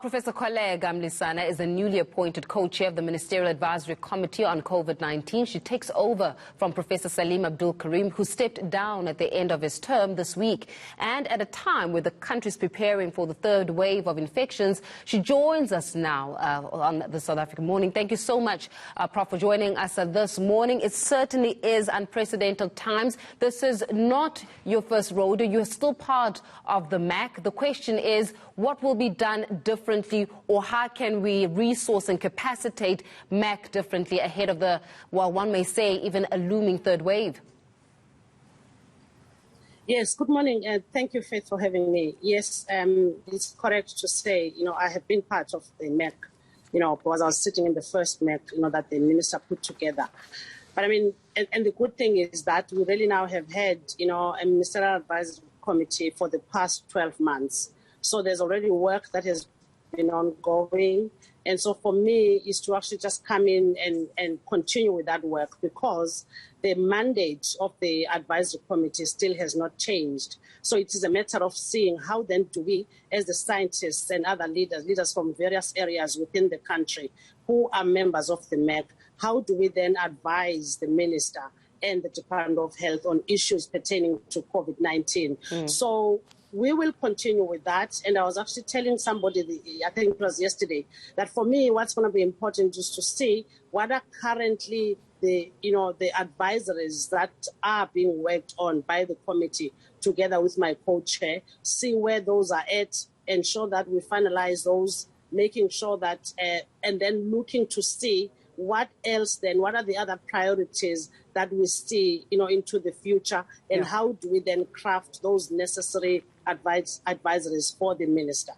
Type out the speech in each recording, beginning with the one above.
Professor Koleka Mlisana is the newly appointed co-chair of the Ministerial Advisory Committee on COVID-19. She takes over from Professor Salim Abdool Karim, who stepped down at the end of his term this week. And at a time where the country is preparing for the third wave of infections, she joins us now on the South African Morning. Thank you so much, Prof, for joining us this morning. It certainly is unprecedented times. This is not your first rodeo. You're still part of the MAC. The question is, what will be done differently, or how can we resource and capacitate MAC differently ahead of the, well, one may say, even a looming third wave? Yes, good morning, and thank you, Faith, for having me. Yes, it's correct to say, I have been part of the MAC, because I was sitting in the first MAC, that the minister put together. But I mean, and the good thing is that we really now have had, a Ministerial Advisory Committee for the past 12 months. So there's already work that has been ongoing. And so for me is to actually just come in and continue with that work, because the mandate of the advisory committee still has not changed. So it is a matter of seeing how then do we, as the scientists and other leaders from various areas within the country who are members of the MAC, how do we then advise the minister and the Department of Health on issues pertaining to COVID-19? So we will continue with that. And I was actually telling somebody, I think it was yesterday, that for me, what's going to be important is to see what are currently the advisories that are being worked on by the committee together with my co-chair, see where those are at, ensure that we finalize those, making sure that, and then looking to see what else then, what are the other priorities that we see, into the future, and how do we then craft those necessary advisories for the minister?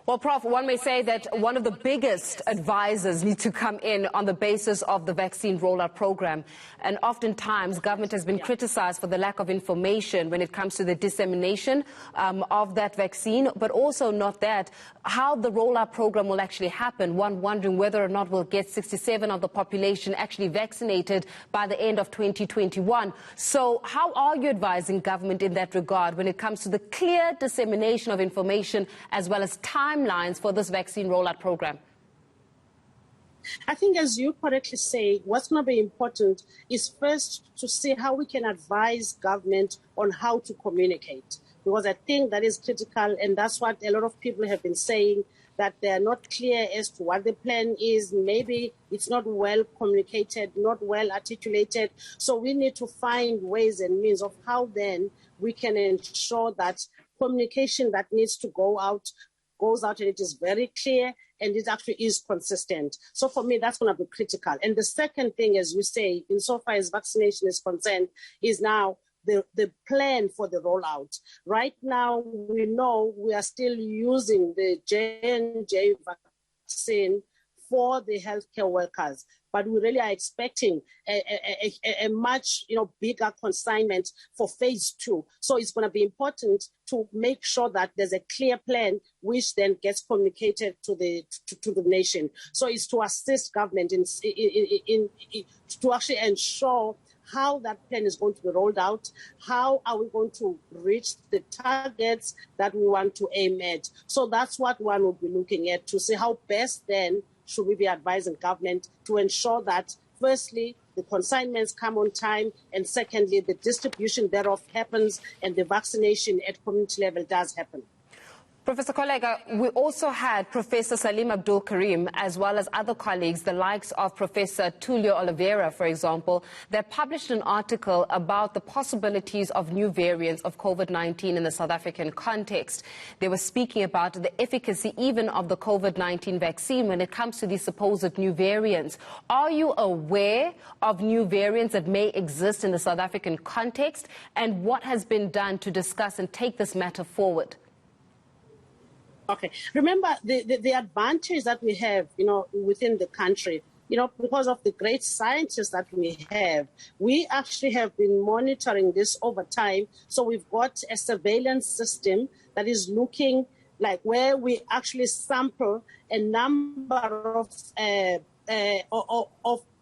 Well, Prof, one may say that one of the biggest advisors need to come in on the basis of the vaccine rollout program. And oftentimes, government has been criticized for the lack of information when it comes to the dissemination of that vaccine, but also not that, how the rollout program will actually happen. One wondering whether or not we'll get 67% of the population actually vaccinated by the end of 2021. So how are you advising government in that regard when it comes to the clear dissemination of information as well as timelines for this vaccine rollout program? I think, as you correctly say, what's going to be important is first to see how we can advise government on how to communicate, because I think that is critical, and that's what a lot of people have been saying, that they're not clear as to what the plan is. Maybe it's not well communicated, not well articulated. So we need to find ways and means of how then we can ensure that communication that needs to go out goes out, and it is very clear and it actually is consistent. So for me, that's going to be critical. And the second thing, as you say, insofar as vaccination is concerned, is now the plan for the rollout. Right now, we know we are still using the J&J vaccine for the healthcare workers, but we really are expecting a much bigger consignment for phase 2. So it's going to be important to make sure that there's a clear plan which then gets communicated to the nation. So it's to assist government in to actually ensure how that plan is going to be rolled out, how are we going to reach the targets that we want to aim at. So that's what one will be looking at, to see how best then should we be advising government to ensure that, firstly, the consignments come on time, and secondly, the distribution thereof happens and the vaccination at community level does happen. Professor Koleka, we also had Professor Salim Abdool Karim, as well as other colleagues, the likes of Professor Tulio Oliveira, for example, that published an article about the possibilities of new variants of COVID-19 in the South African context. They were speaking about the efficacy even of the COVID-19 vaccine when it comes to these supposed new variants. Are you aware of new variants that may exist in the South African context, and what has been done to discuss and take this matter forward? Okay. Remember, the advantage that we have, within the country, because of the great scientists that we have, we actually have been monitoring this over time. So we've got a surveillance system that is looking like where we actually sample a number of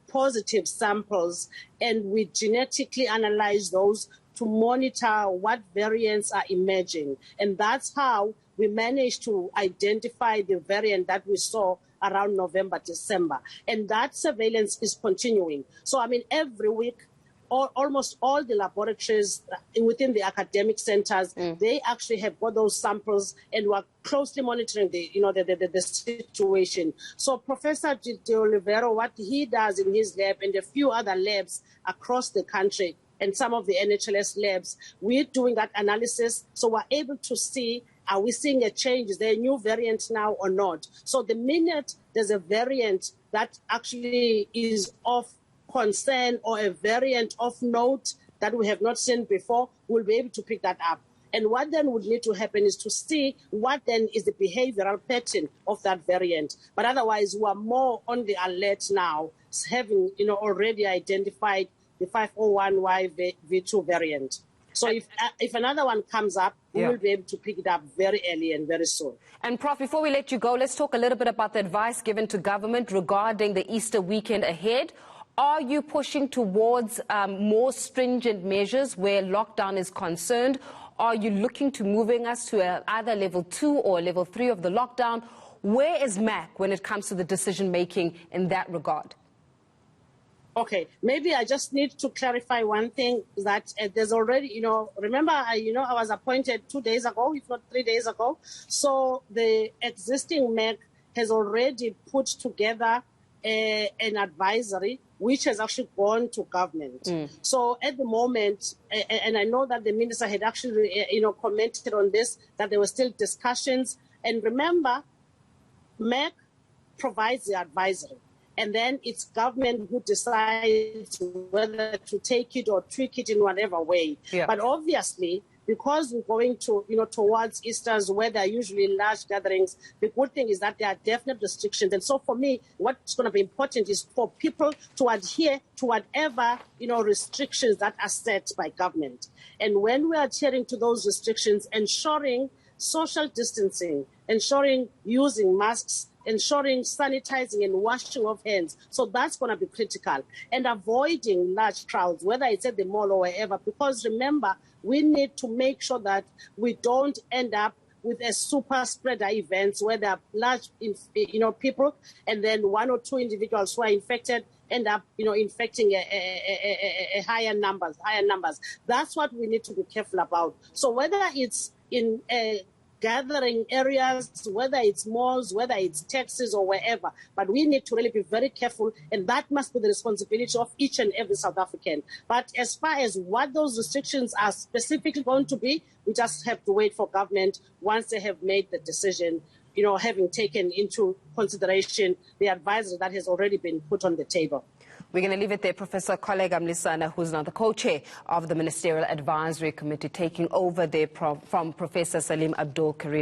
positive samples, and we genetically analyze those to monitor what variants are emerging. And that's how we managed to identify the variant that we saw around November, December. And that surveillance is continuing. So, I mean, every week, almost all the laboratories within the academic centers, they actually have got those samples, and we're closely monitoring the situation. So Professor De Oliveira, what he does in his lab and a few other labs across the country and some of the NHLS labs, we're doing that analysis. So we're able to see, are we seeing a change? Is there a new variant now or not? So the minute there's a variant that actually is of concern or a variant of note that we have not seen before, we'll be able to pick that up. And what then would need to happen is to see what then is the behavioral pattern of that variant. But otherwise, we are more on the alert now, having already identified the 501Y-V2 variant. So if another one comes up, we will be able to pick it up very early and very soon. And Prof, before we let you go, let's talk a little bit about the advice given to government regarding the Easter weekend ahead. Are you pushing towards more stringent measures where lockdown is concerned? Are you looking to moving us to either level 2 or level 3 of the lockdown? Where is MAC when it comes to the decision-making in that regard? Okay, maybe I just need to clarify one thing, that there's already, remember, I was appointed 2 days ago, if not 3 days ago. So the existing MAC has already put together an advisory which has actually gone to government. So at the moment, and I know that the minister had actually, commented on this, that there were still discussions. And remember, MAC provides the advisory, and then it's government who decides whether to take it or tweak it in whatever way. But obviously, because we're going to, towards Easter's where there are usually large gatherings, the good thing is that there are definite restrictions. And so for me, what's going to be important is for people to adhere to whatever, restrictions that are set by government. And when we're adhering to those restrictions, ensuring social distancing, ensuring using masks, ensuring sanitizing and washing of hands. So that's going to be critical. And avoiding large crowds, whether it's at the mall or wherever, because remember, we need to make sure that we don't end up with a super spreader events where there are large, people, and then 1 or 2 individuals who are infected end up, infecting a higher numbers. That's what we need to be careful about. So whether it's in gathering areas, whether it's malls, whether it's taxis or wherever, but we need to really be very careful, and that must be the responsibility of each and every South African. But as far as what those restrictions are specifically going to be, we just have to wait for government once they have made the decision, having taken into consideration the advisory that has already been put on the table. We're going to leave it there. Professor Koleka Mlisana, who's now the co-chair of the Ministerial Advisory Committee, taking over there from Professor Salim Abdool Karim.